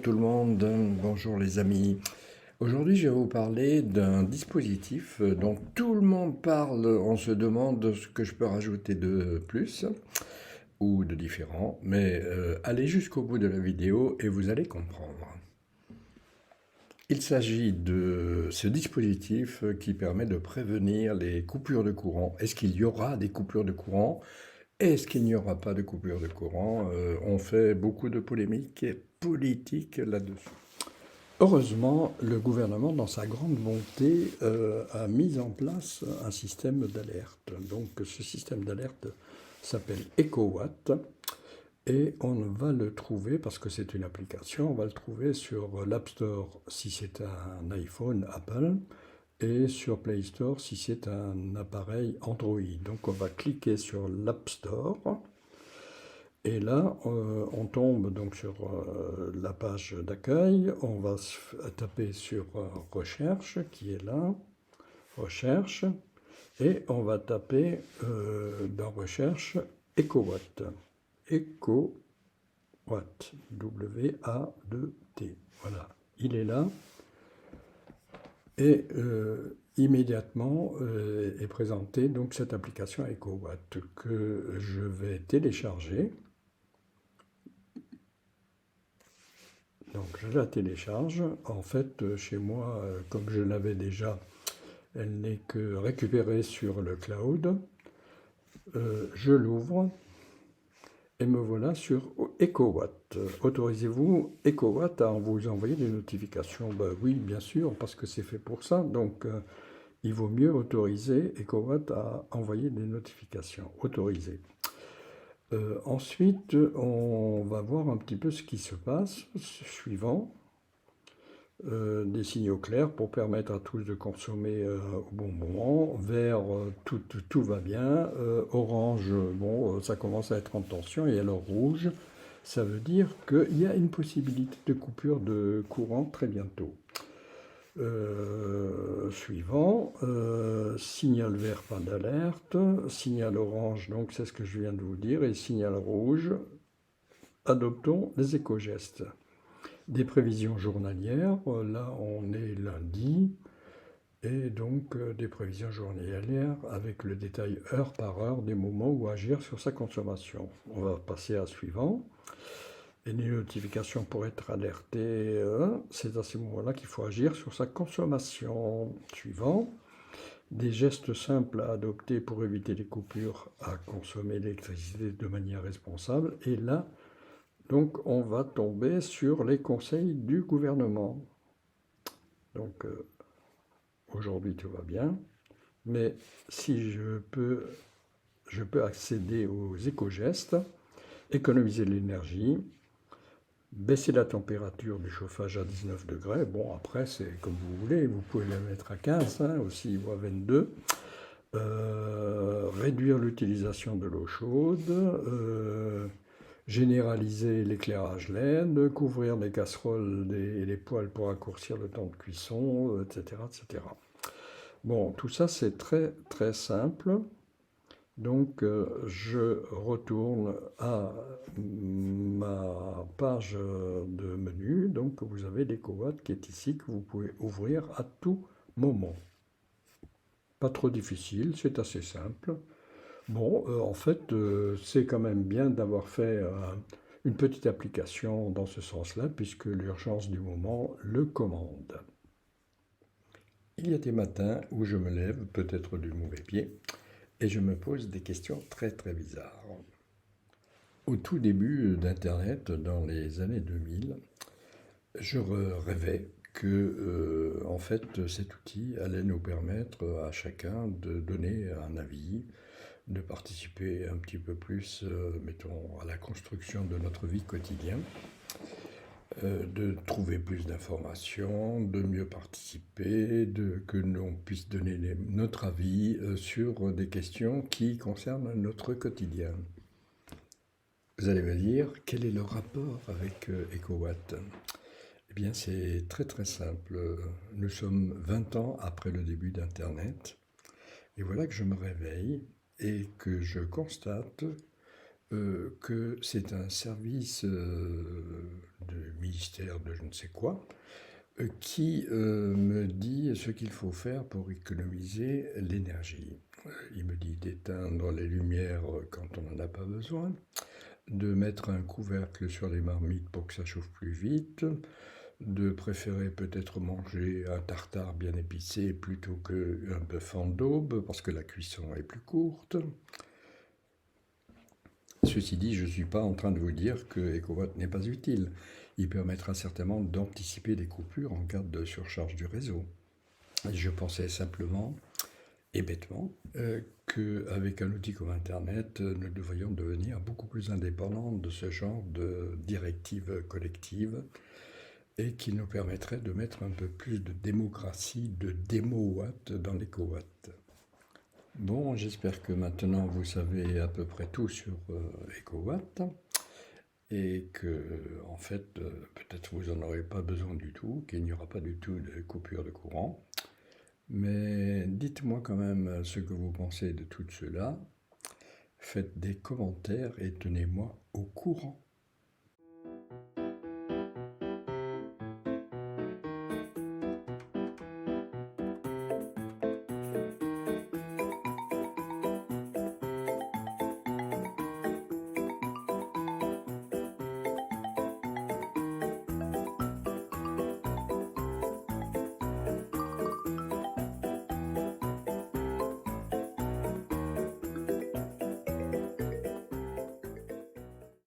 Bonjour tout le monde, bonjour les amis. Aujourd'hui, je vais vous parler d'un dispositif dont tout le monde parle. On se demande ce que je peux rajouter de plus ou de différent, mais allez jusqu'au bout de la vidéo et vous allez comprendre. Il s'agit de ce dispositif qui permet de prévenir les coupures de courant. Est-ce qu'il y aura des coupures de courant? Est-ce qu'il n'y aura pas de coupure de courant? On fait beaucoup de polémiques politiques là-dessus. Heureusement, le gouvernement, dans sa grande bonté, a mis en place un système d'alerte. Donc ce système d'alerte s'appelle EcoWatt et on va le trouver, parce que c'est une application, on va le trouver sur l'App Store si c'est un iPhone Apple et sur Play Store si c'est un appareil Android. Donc on va cliquer sur l'App Store et là on tombe donc sur la page d'accueil. On va taper sur recherche qui est là, recherche, et on va taper dans recherche EcoWatt. EcoWatt, W-A-2-T. Voilà, il est là. Et immédiatement est présentée donc cette application EcoWatt que je vais télécharger. Donc je la télécharge. En fait, chez moi, comme je l'avais déjà, elle n'est que récupérée sur le cloud. Je l'ouvre et me voilà sur EcoWatt. Autorisez-vous EcoWatt à vous envoyer des notifications? Ben oui, bien sûr, parce que c'est fait pour ça. Donc il vaut mieux autoriser EcoWatt à envoyer des notifications. Autoriser. Ensuite, on va voir un petit peu ce qui se passe. Suivant. Des signaux clairs pour permettre à tous de consommer au bon moment. Vert, tout va bien. Orange, bon, ça commence à être en tension. Et alors rouge, ça veut dire qu'il y a une possibilité de coupure de courant très bientôt. Suivant, signal vert, pas d'alerte. Signal orange, donc c'est ce que je viens de vous dire. Et signal rouge, adoptons les éco-gestes. Des prévisions journalières, là on est lundi, et donc des prévisions journalières avec le détail heure par heure des moments où agir sur sa consommation. On va passer à suivant. Et les notifications pour être alerté, c'est à ce moment-là qu'il faut agir sur sa consommation. Suivant. Des gestes simples à adopter pour éviter les coupures à consommer l'électricité de manière responsable. Et là, donc on va tomber sur les conseils du gouvernement. Donc aujourd'hui tout va bien, mais si je peux accéder aux éco-gestes, économiser de l'énergie, baisser la température du chauffage à 19 degrés, bon après c'est comme vous voulez, vous pouvez la mettre à 15 aussi ou à 22, réduire l'utilisation de l'eau chaude, généraliser l'éclairage LED, couvrir les casseroles et les poêles pour raccourcir le temps de cuisson, etc., etc. Bon, tout ça c'est très très simple. Donc je retourne à ma page de menu. Donc vous avez l'EcoWatt qui est ici, que vous pouvez ouvrir à tout moment. Pas trop difficile, c'est assez simple. Bon, en fait, c'est quand même bien d'avoir fait une petite application dans ce sens-là, puisque l'urgence du moment le commande. Il y a des matins où je me lève, peut-être du mauvais pied, et je me pose des questions très très bizarres. Au tout début d'Internet, dans les années 2000, je rêvais que, en fait, cet outil allait nous permettre à chacun de donner un avis, de participer un petit peu plus, mettons, à la construction de notre vie quotidienne, de trouver plus d'informations, de mieux participer, que l'on puisse donner notre avis sur des questions qui concernent notre quotidien. Vous allez me dire, quel est le rapport avec EcoWatt? Eh bien, c'est très très simple. Nous sommes 20 ans après le début d'Internet, et voilà que je me réveille et que je constate que c'est un service du ministère de je ne sais quoi qui me dit ce qu'il faut faire pour économiser l'énergie. Il me dit d'éteindre les lumières quand on n'en a pas besoin, de mettre un couvercle sur les marmites pour que ça chauffe plus vite, de préférer peut-être manger un tartare bien épicé plutôt qu'un bœuf en daube parce que la cuisson est plus courte. Ceci dit, je ne suis pas en train de vous dire que EcoWatt n'est pas utile. Il permettra certainement d'anticiper des coupures en cas de surcharge du réseau. Je pensais simplement et bêtement qu'avec un outil comme Internet, nous devrions devenir beaucoup plus indépendants de ce genre de directives collectives et qui nous permettrait de mettre un peu plus de démocratie, de démo-watt dans l'EcoWatt. Bon, j'espère que maintenant vous savez à peu près tout sur EcoWatt et que, en fait, peut-être vous n'en aurez pas besoin du tout, qu'il n'y aura pas du tout de coupure de courant. Mais dites-moi quand même ce que vous pensez de tout cela. Faites des commentaires et tenez-moi au courant.